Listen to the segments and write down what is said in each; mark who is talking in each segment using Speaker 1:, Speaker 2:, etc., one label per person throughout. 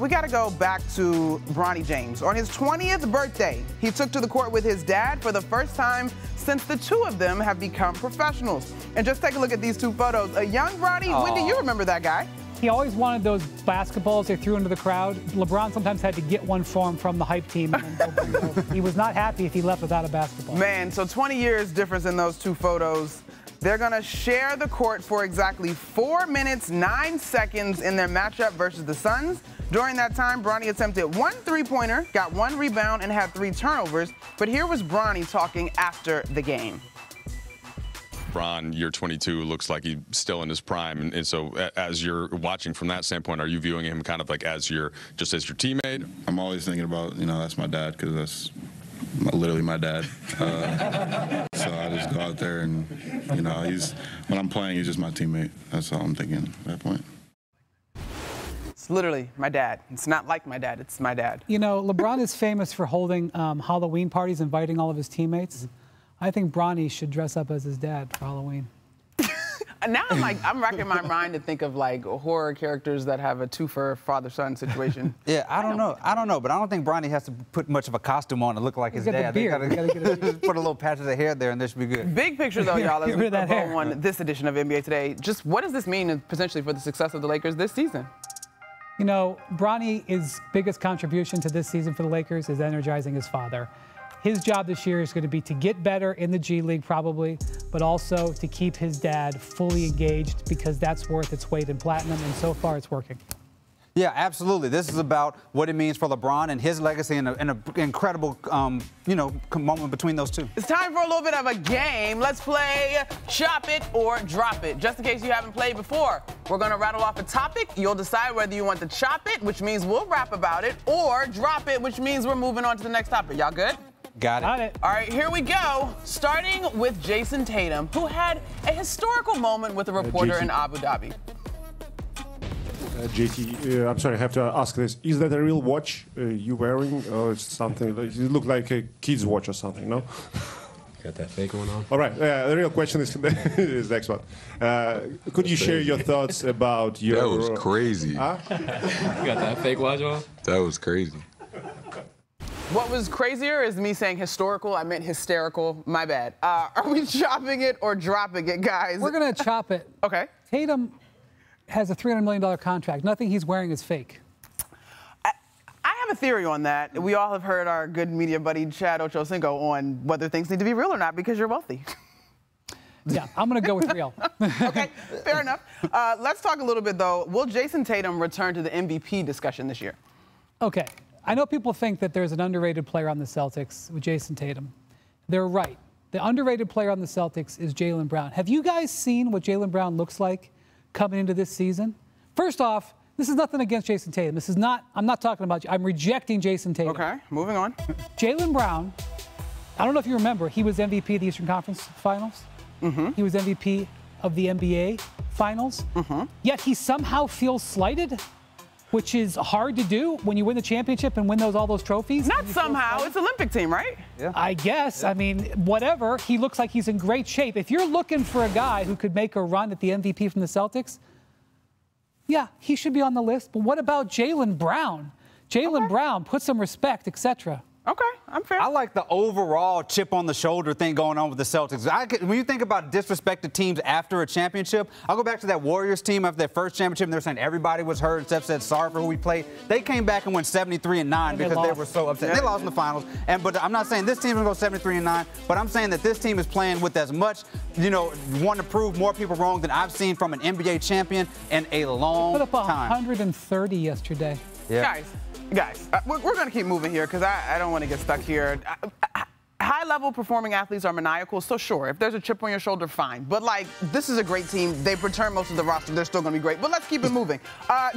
Speaker 1: We got to go back to Bronny James. On his 20th birthday, he took to the court with his dad for the first time since the two of them have become professionals. And just take a look at these two photos. A young Bronny, Wendy, you remember that guy?
Speaker 2: He always wanted those basketballs they threw into the crowd. LeBron sometimes had to get one for him from the hype team. And he was not happy if he left without a basketball.
Speaker 1: Man, so 20 years difference in those two photos. They're going to share the court for exactly 4 minutes, 9 seconds in their matchup versus the Suns. During that time, Bronny attempted 1 3-pointer, got 1 rebound, and had 3 turnovers. But here was Bronny talking after the game.
Speaker 3: LeBron, year 22, looks like he's still in his prime. And so as you're watching from that standpoint, are you viewing him kind of like as your teammate?
Speaker 4: I'm always thinking about, that's my dad, because that's literally my dad. So I just go out there and, when I'm playing, he's just my teammate. That's all I'm thinking at that point.
Speaker 1: It's literally my dad. It's not like my dad. It's my dad.
Speaker 2: LeBron is famous for holding Halloween parties, inviting all of his teammates. I think Bronny should dress up as his dad for Halloween.
Speaker 1: Now I'm racking my mind to think of horror characters that have a two-for father-son situation.
Speaker 5: Yeah, I don't know, but I don't think Bronny has to put much of a costume on to look like his dad.
Speaker 2: They
Speaker 5: gotta just put a little patch of the hair there, and this should be good.
Speaker 1: Big picture, though, y'all, as we go on this edition of NBA Today. Just what does this mean potentially for the success of the Lakers this season?
Speaker 2: Bronny's biggest contribution to this season for the Lakers is energizing his father. His job this year is going to be to get better in the G League probably, but also to keep his dad fully engaged because that's worth its weight in platinum, and so far it's working.
Speaker 5: Yeah, absolutely. This is about what it means for LeBron and his legacy and an incredible, moment between those two.
Speaker 1: It's time for a little bit of a game. Let's play Chop It or Drop It. Just in case you haven't played before, we're going to rattle off a topic. You'll decide whether you want to chop it, which means we'll rap about it, or drop it, which means we're moving on to the next topic. Y'all good?
Speaker 5: Got it.
Speaker 1: All right, here we go. Starting with Jason Tatum, who had a historical moment with a reporter in Abu Dhabi.
Speaker 6: JT, I'm sorry, I have to ask this. Is that a real watch you're wearing, or it's something? It look like a kid's watch or something, no?
Speaker 7: Got that fake one on?
Speaker 6: All right, the real question is the next one. Could you share your thoughts about your...
Speaker 7: That was crazy.
Speaker 6: Huh?
Speaker 7: You got that fake watch on? That was crazy.
Speaker 1: What was crazier is me saying historical. I meant hysterical. My bad. Are we chopping it or dropping it, guys?
Speaker 2: We're going to chop it.
Speaker 1: Okay.
Speaker 2: Tatum has a $300 million contract. Nothing he's wearing is fake.
Speaker 1: I have a theory on that. We all have heard our good media buddy Chad Ochocinco on whether things need to be real or not because you're wealthy.
Speaker 2: Yeah, I'm going to go with real.
Speaker 1: Okay, fair enough. Let's talk a little bit, though. Will Jason Tatum return to the MVP discussion this year?
Speaker 2: Okay. I know people think that there's an underrated player on the Celtics with Jason Tatum. They're right. The underrated player on the Celtics is Jaylen Brown. Have you guys seen what Jaylen Brown looks like coming into this season? First off, this is nothing against Jason Tatum. I'm not talking about you. I'm rejecting Jason Tatum.
Speaker 1: Okay, moving on.
Speaker 2: Jaylen Brown, I don't know if you remember, he was MVP of the Eastern Conference Finals. He was MVP of the NBA Finals. Yet he somehow feels slighted, which is hard to do when you win the championship and win all those trophies.
Speaker 1: Not somehow. It's Olympic team, right?
Speaker 2: Yeah. I guess. Yeah. I mean, whatever. He looks like he's in great shape. If you're looking for a guy who could make a run at the MVP from the Celtics, yeah, he should be on the list. But what about Jaylen Brown? Jaylen Brown, put some respect, etc.
Speaker 1: Okay, I'm fair.
Speaker 5: I like the overall chip on the shoulder thing going on with the Celtics. When you think about disrespected teams after a championship, I'll go back to that Warriors team after their first championship, and they're saying everybody was hurt. Steph said sorry for who we played. They came back and went 73-9 because they were so upset. They lost in the finals. But I'm not saying this team's going to go 73-9, but I'm saying that this team is playing with as much, want to prove more people wrong than I've seen from an NBA champion in a long time.
Speaker 2: Put up 130 yesterday.
Speaker 5: Yeah.
Speaker 1: Guys, we're going to keep moving here because I don't want to get stuck here. High-level performing athletes are maniacal, so sure, if there's a chip on your shoulder, fine. But, this is a great team. They've returned most of the roster. They're still going to be great. But let's keep it moving.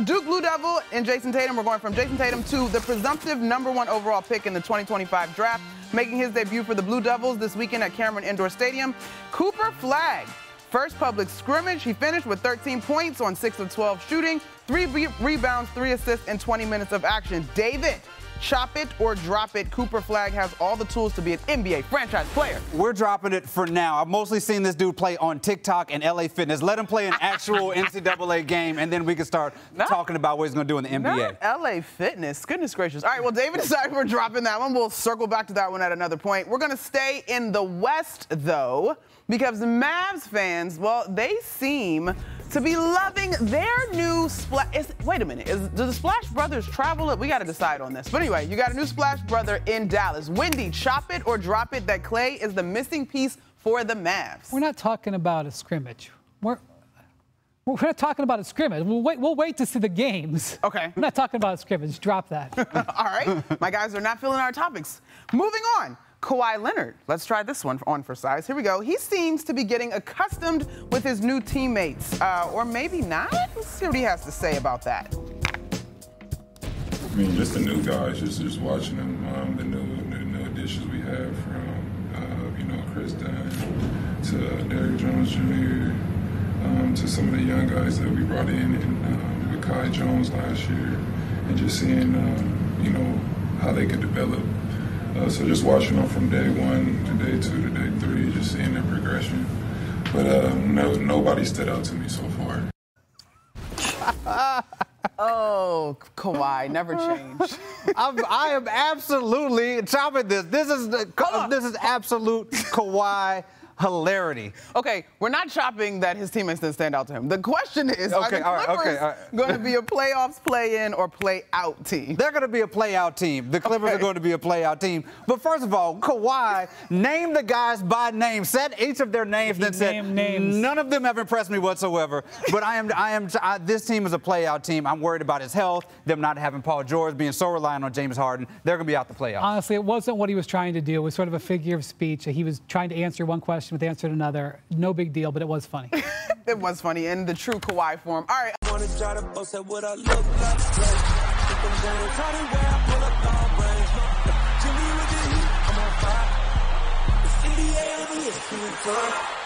Speaker 1: Duke Blue Devil and Jason Tatum. We're going from Jason Tatum to the presumptive #1 overall pick in the 2025 draft, making his debut for the Blue Devils this weekend at Cameron Indoor Stadium. Cooper Flagg. First public scrimmage, he finished with 13 points on 6 of 12 shooting, 3 rebounds, 3 assists, and 20 minutes of action. David, chop it or drop it. Cooper Flagg has all the tools to be an NBA franchise player.
Speaker 5: We're dropping it for now. I've mostly seen this dude play on TikTok and LA Fitness. Let him play an actual NCAA game, and then we can start talking about what he's going to do in the NBA.
Speaker 1: Not LA Fitness. Goodness gracious. All right, well, David decided we're dropping that one. We'll circle back to that one at another point. We're going to stay in the West, though, because the Mavs fans, well, they seem to be loving their new Splash. Wait a minute. Do the Splash Brothers travel? We got to decide on this. But anyway, you got a new Splash Brother in Dallas. Wendy, chop it or drop it that Clay is the missing piece for the Mavs.
Speaker 2: We're not talking about a scrimmage. We're not talking about a scrimmage. We'll wait to see the games.
Speaker 1: Okay.
Speaker 2: We're not talking about a scrimmage. Drop that.
Speaker 1: All right. My guys are not feeling our topics. Moving on. Kawhi Leonard. Let's try this one on for size. Here we go. He seems to be getting accustomed with his new teammates. Or maybe not. Let's see what he has to say about that.
Speaker 8: I mean, just the new guys, just watching them, the new additions we have from, Chris Dunn to Derrick Jones Jr., to some of the young guys that we brought in and, with Kai Jones last year, and just seeing, how they could develop. So just watching them from day one to day two to day three, just seeing their progression. But nobody stood out to me so far.
Speaker 1: Oh, Kawhi, never change.
Speaker 5: I am absolutely chopping this. This is absolute Kawhi hilarity.
Speaker 1: Okay, we're not chopping that his teammates didn't stand out to him. The question is, are the Clippers going to be a playoffs play-in or play-out team?
Speaker 5: They're going to be a play-out team. The Clippers are going to be a play-out team. But first of all, Kawhi named the guys by name, said each of their names, then said none of them have impressed me whatsoever. But this team is a play-out team. I'm worried about his health, them not having Paul George, being so reliant on James Harden. They're going to be out the playoffs.
Speaker 2: Honestly, it wasn't what he was trying to do. It was sort of a figure of speech. He was trying to answer one question with answered another. No big deal, but it was funny.
Speaker 1: It was funny in the true Kawhi form. All right.
Speaker 9: I wanna try to boast at what I look like. Keep them James Harden where I pull up long range. Jimmy with the heat, I'm on fire. It's NBA over here.